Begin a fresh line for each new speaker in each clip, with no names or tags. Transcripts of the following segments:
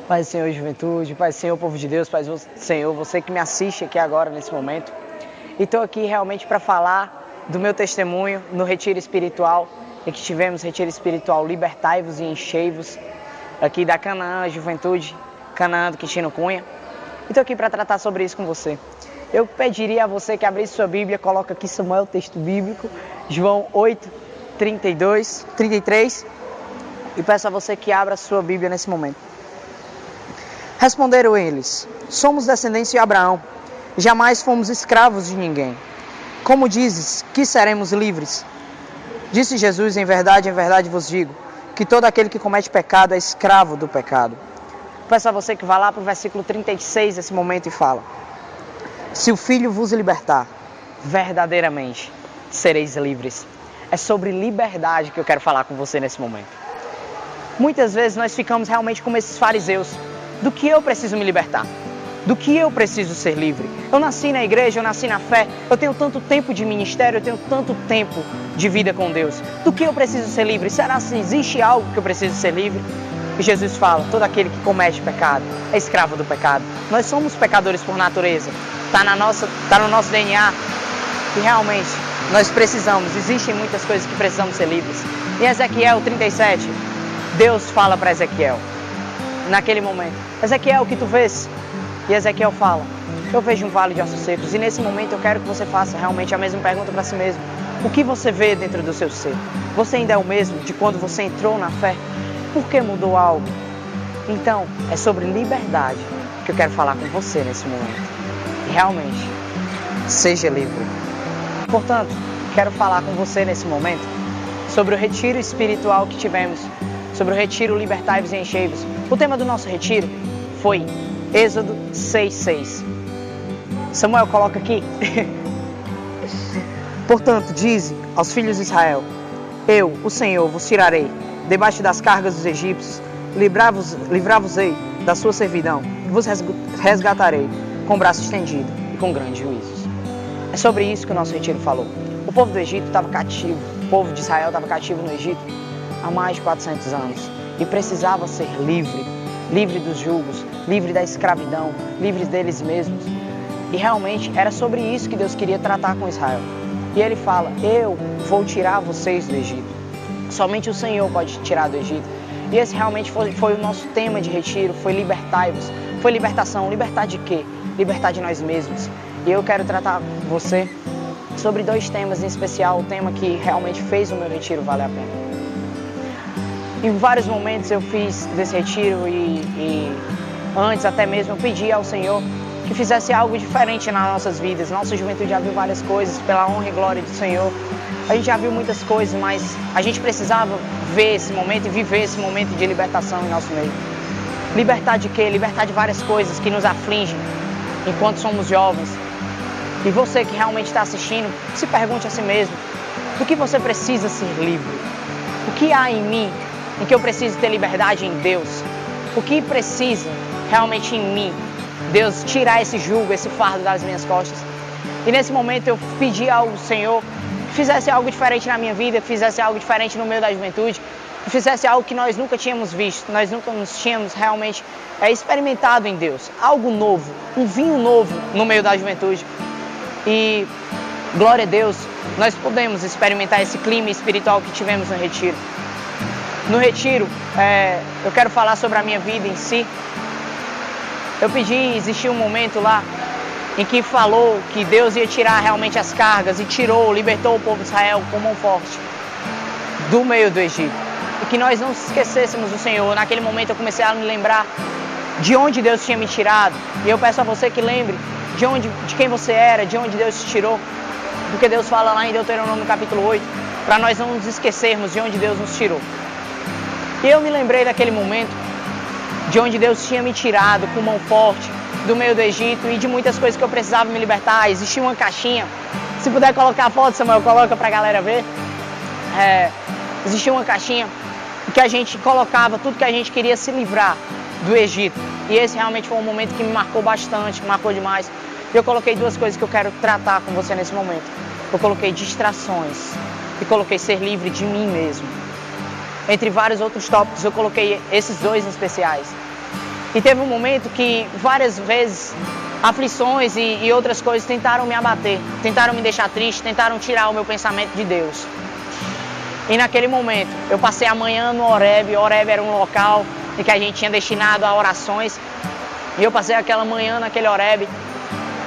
Pai do Senhor, juventude, Pai do Senhor, povo de Deus, Pai do Senhor, você que me assiste aqui agora, nesse momento. E estou aqui realmente para falar do meu testemunho no retiro espiritual, em que tivemos retiro espiritual Libertai-vos e Enchei-vos, aqui da Canaã, Juventude, Canaã do Quintino Cunha. E estou aqui para tratar sobre isso com você. Eu pediria a você que abrisse sua Bíblia, coloca aqui Samuel, texto bíblico, João 8, 33, e peço a você que abra sua Bíblia nesse momento. Responderam eles: somos descendentes de Abraão, jamais fomos escravos de ninguém. Como dizes que seremos livres? Disse Jesus: em verdade vos digo, que todo aquele que comete pecado é escravo do pecado. Peço a você que vá lá para o versículo 36 desse momento e fala: se o Filho vos libertar, verdadeiramente sereis livres. É sobre liberdade que eu quero falar com você nesse momento. Muitas vezes nós ficamos realmente como esses fariseus. Do que eu preciso me libertar? Do que eu preciso ser livre? Eu nasci na igreja, eu nasci na fé, eu tenho tanto tempo de ministério, eu tenho tanto tempo de vida com Deus. Do que eu preciso ser livre? Será que existe algo que eu preciso ser livre? E Jesus fala: todo aquele que comete pecado é escravo do pecado. Nós somos pecadores por natureza. Está no nosso DNA. E realmente nós precisamos, existem muitas coisas que precisamos ser livres. Em Ezequiel 37, Deus fala para Ezequiel, naquele momento: Ezequiel, o que tu vês? E Ezequiel fala: eu vejo um vale de ossos secos. E nesse momento eu quero que você faça realmente a mesma pergunta para si mesmo. O que você vê dentro do seu ser? Você ainda é o mesmo de quando você entrou na fé? Por que mudou algo? Então, é sobre liberdade que eu quero falar com você nesse momento. E realmente, seja livre. Portanto, quero falar com você nesse momento sobre o retiro espiritual que tivemos, sobre o retiro Libertai-vos e Enchei-vos. O tema do nosso retiro foi Êxodo 6:6. Samuel, coloca aqui. Portanto, dize aos filhos de Israel: eu, o Senhor, vos tirarei debaixo das cargas dos egípcios, livrar-vos-ei da sua servidão, e vos resgatarei com braço estendido e com grandes juízos. É sobre isso que o nosso retiro falou. O povo do Egito estava cativo, o povo de Israel estava cativo no Egito há mais de 400 anos e precisava ser livre, livre dos julgos, livre da escravidão, livre deles mesmos. E realmente era sobre isso que Deus queria tratar com Israel. E ele fala: eu vou tirar vocês do Egito. Somente o Senhor pode tirar do Egito. E esse realmente foi o nosso tema de retiro, foi libertai-vos, foi libertação. Libertar de quê? Libertar de nós mesmos. E eu quero tratar com você sobre dois temas, em especial o tema que realmente fez o meu retiro valer a pena. Em vários momentos eu fiz desse retiro e antes até mesmo eu pedi ao Senhor que fizesse algo diferente nas nossas vidas. Nossa juventude já viu várias coisas, pela honra e glória do Senhor. A gente já viu muitas coisas, mas a gente precisava ver esse momento e viver esse momento de libertação em nosso meio. Libertar de quê? Libertar de várias coisas que nos afligem enquanto somos jovens. E você que realmente está assistindo, se pergunte a si mesmo: do que você precisa ser livre? O que há em mim em que eu preciso ter liberdade em Deus? O que precisa realmente em mim Deus tirar esse jugo, esse fardo das minhas costas? E nesse momento eu pedi ao Senhor que fizesse algo diferente na minha vida, que fizesse algo diferente no meio da juventude, que fizesse algo que nós nunca tínhamos visto, nós nunca nos tínhamos realmente experimentado em Deus. Algo novo, um vinho novo no meio da juventude. E glória a Deus, nós podemos experimentar esse clima espiritual que tivemos no retiro. No retiro, eu quero falar sobre a minha vida em si. Eu pedi, existiu um momento lá em que falou que Deus ia tirar realmente as cargas e tirou, libertou o povo de Israel com mão forte do meio do Egito. E que nós não esquecêssemos do Senhor. Naquele momento eu comecei a me lembrar de onde Deus tinha me tirado. E eu peço a você que lembre de quem você era, de onde Deus te tirou. Porque Deus fala lá em Deuteronômio capítulo 8, para nós não nos esquecermos de onde Deus nos tirou. E eu me lembrei daquele momento, de onde Deus tinha me tirado com mão forte do meio do Egito e de muitas coisas que eu precisava me libertar. Existia uma caixinha, se puder colocar a foto, Samuel, coloca pra galera ver. Existia uma caixinha que a gente colocava tudo que a gente queria se livrar do Egito. E esse realmente foi um momento que me marcou bastante, me marcou demais. E eu coloquei duas coisas que eu quero tratar com você nesse momento. Eu coloquei distrações e coloquei ser livre de mim mesmo. Entre vários outros tópicos, eu coloquei esses dois em especiais. E teve um momento que várias vezes aflições e outras coisas tentaram me abater, tentaram me deixar triste, tentaram tirar o meu pensamento de Deus. E naquele momento, eu passei a manhã no Horebe. O Horebe era um local em que a gente tinha destinado a orações. E eu passei aquela manhã naquele Horebe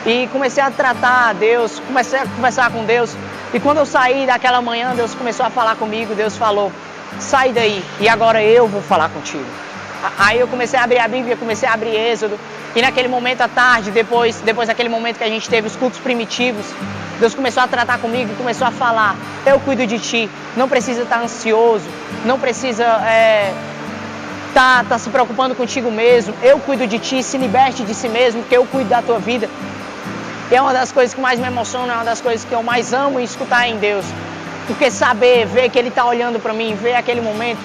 e comecei a tratar a Deus, comecei a conversar com Deus. E quando eu saí daquela manhã, Deus começou a falar comigo. Deus falou: sai daí e agora eu vou falar contigo. Aí eu comecei a abrir a Bíblia, comecei a abrir Êxodo. E naquele momento à tarde, depois daquele momento que a gente teve os cultos primitivos, Deus começou a tratar comigo e começou a falar: eu cuido de ti, não precisa estar ansioso, não precisa tá se preocupando contigo mesmo, eu cuido de ti, se liberte de si mesmo, porque eu cuido da tua vida. E é uma das coisas que mais me emociona, é uma das coisas que eu mais amo escutar em Deus, porque saber, ver que Ele está olhando para mim, ver aquele momento,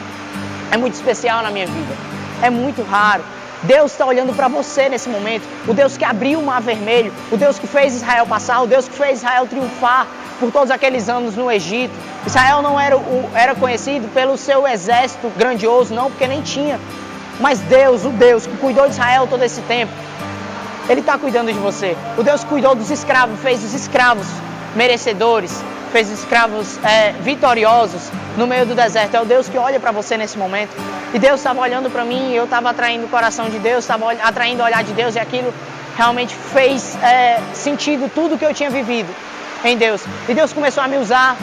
é muito especial na minha vida, é muito raro. Deus está olhando para você nesse momento, o Deus que abriu o Mar Vermelho, o Deus que fez Israel passar, o Deus que fez Israel triunfar por todos aqueles anos no Egito. Israel não era conhecido pelo seu exército grandioso, não, porque nem tinha. Mas Deus, o Deus que cuidou de Israel todo esse tempo, Ele está cuidando de você. O Deus que cuidou dos escravos, fez os escravos merecedores, fez os escravos vitoriosos no meio do deserto. É o Deus que olha para você nesse momento. E Deus estava olhando para mim, eu estava atraindo o coração de Deus, estava atraindo o olhar de Deus, e aquilo realmente fez sentido tudo que eu tinha vivido em Deus. E Deus começou a me usar.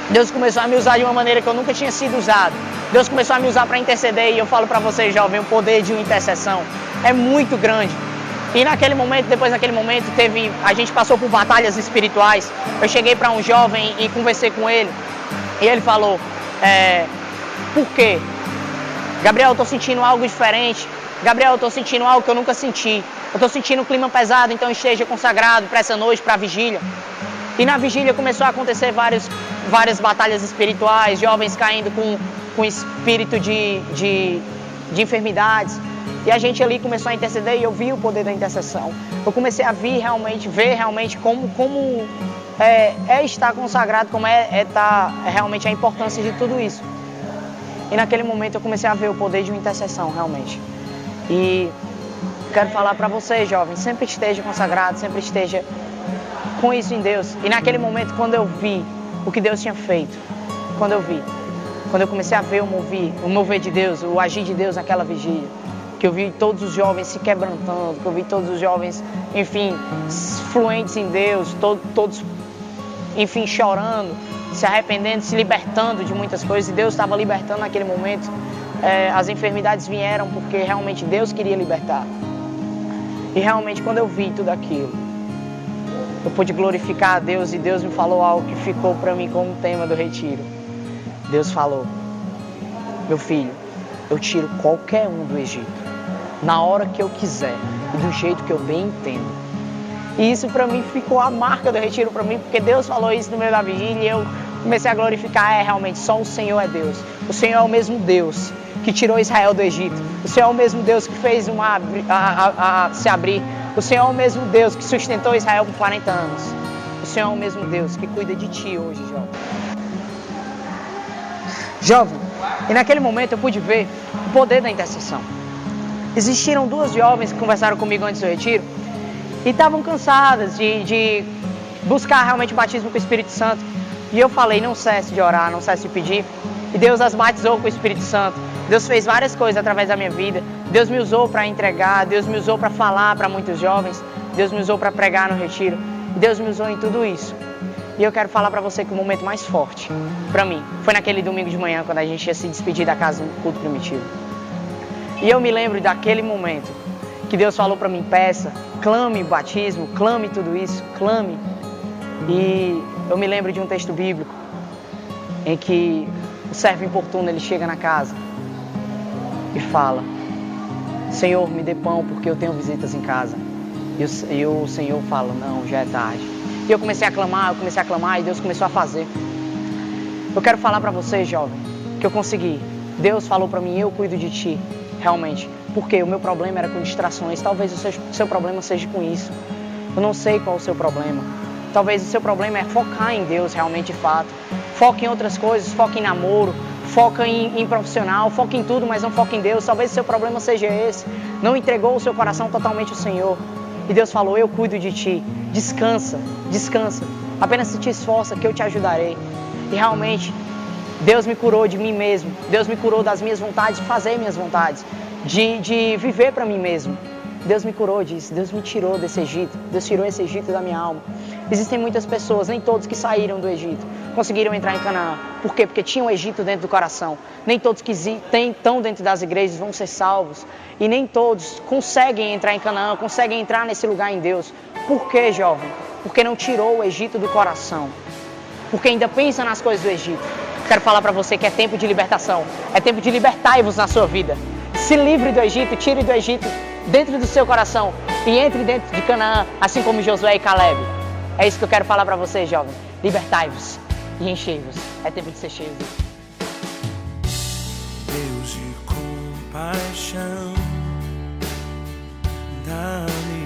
Deus começou a me usar de uma maneira que eu nunca tinha sido usado. Deus começou a me usar para interceder. E eu falo para vocês, jovem, o poder de uma intercessão é muito grande. E naquele momento, depois daquele momento, a gente passou por batalhas espirituais. Eu cheguei para um jovem e conversei com ele. E ele falou: por quê? Gabriel, eu estou sentindo algo diferente. Gabriel, eu estou sentindo algo que eu nunca senti. Eu estou sentindo um clima pesado, então esteja consagrado para essa noite, para a vigília. E na vigília começou a acontecer várias batalhas espirituais, jovens caindo com espírito de enfermidades. E a gente ali começou a interceder e eu vi o poder da intercessão. Eu comecei a ver realmente como estar consagrado, como estar realmente a importância de tudo isso. E naquele momento eu comecei a ver o poder de uma intercessão realmente. E quero falar para vocês, jovens, sempre esteja consagrado, sempre esteja com isso em Deus. E naquele momento, quando eu vi o que Deus tinha feito, quando eu comecei a ver o mover de Deus, o agir de Deus naquela vigília, que eu vi todos os jovens se quebrantando, que eu vi todos os jovens, enfim, fluentes em Deus, todos, enfim, chorando, se arrependendo, se libertando de muitas coisas, e Deus estava libertando naquele momento. As enfermidades vieram porque realmente Deus queria libertar. E realmente, quando eu vi tudo aquilo, eu pude glorificar a Deus, e Deus me falou algo que ficou para mim como tema do retiro. Deus falou: meu filho, eu tiro qualquer um do Egito, na hora que eu quiser e do jeito que eu bem entendo. E isso para mim ficou a marca do retiro para mim, porque Deus falou isso no meio da vigília e eu comecei a glorificar. Realmente, só o Senhor é Deus. O Senhor é o mesmo Deus que tirou Israel do Egito. O Senhor é o mesmo Deus que fez se abrir. O Senhor é o mesmo Deus que sustentou Israel por 40 anos. O Senhor é o mesmo Deus que cuida de ti hoje, jovem. E naquele momento eu pude ver o poder da intercessão. Existiram duas jovens que conversaram comigo antes do retiro e estavam cansadas de buscar realmente o batismo com o Espírito Santo. E eu falei: não cesse de orar, não cesse de pedir. E Deus as batizou com o Espírito Santo. Deus fez várias coisas através da minha vida. Deus me usou para entregar, Deus me usou para falar para muitos jovens, Deus me usou para pregar no retiro, Deus me usou em tudo isso. E eu quero falar para você que o momento mais forte para mim foi naquele domingo de manhã, quando a gente ia se despedir da casa do culto primitivo. E eu me lembro daquele momento que Deus falou para mim: peça, clame o batismo, clame tudo isso, clame. E eu me lembro de um texto bíblico em que o servo importuno, ele chega na casa e fala: Senhor, me dê pão porque eu tenho visitas em casa. E o Senhor fala: não, já é tarde. E eu comecei a clamar e Deus começou a fazer. Eu quero falar para vocês, jovem, que eu consegui. Deus falou para mim: eu cuido de ti, realmente. Porque o meu problema era com distrações. Talvez o seu problema seja com isso. Eu não sei qual é o seu problema. Talvez o seu problema é focar em Deus realmente de fato. Foque em outras coisas, foque em namoro, foca em profissional, foca em tudo, mas não foca em Deus. Talvez o seu problema seja esse. Não entregou o seu coração totalmente ao Senhor. E Deus falou, eu cuido de ti. Descansa, descansa. Apenas se te esforça que eu te ajudarei. E realmente, Deus me curou de mim mesmo. Deus me curou das minhas vontades de fazer minhas vontades. De viver para mim mesmo. Deus me curou disso. Deus me tirou desse Egito. Deus tirou esse Egito da minha alma. Existem muitas pessoas, nem todos que saíram do Egito conseguiram entrar em Canaã. Por quê? Porque tinha o Egito dentro do coração. Nem todos que estão dentro das igrejas vão ser salvos. E nem todos conseguem entrar em Canaã, conseguem entrar nesse lugar em Deus. Por quê, jovem? Porque não tirou o Egito do coração. Porque ainda pensa nas coisas do Egito. Quero falar para você que é tempo de libertação. É tempo de libertai-vos na sua vida. Se livre do Egito, tire do Egito dentro do seu coração e entre dentro de Canaã, assim como Josué e Caleb. É isso que eu quero falar para você, jovem. Libertai-vos e enchei-vos. É tempo de ser cheio.
Deus de compaixão, dá-me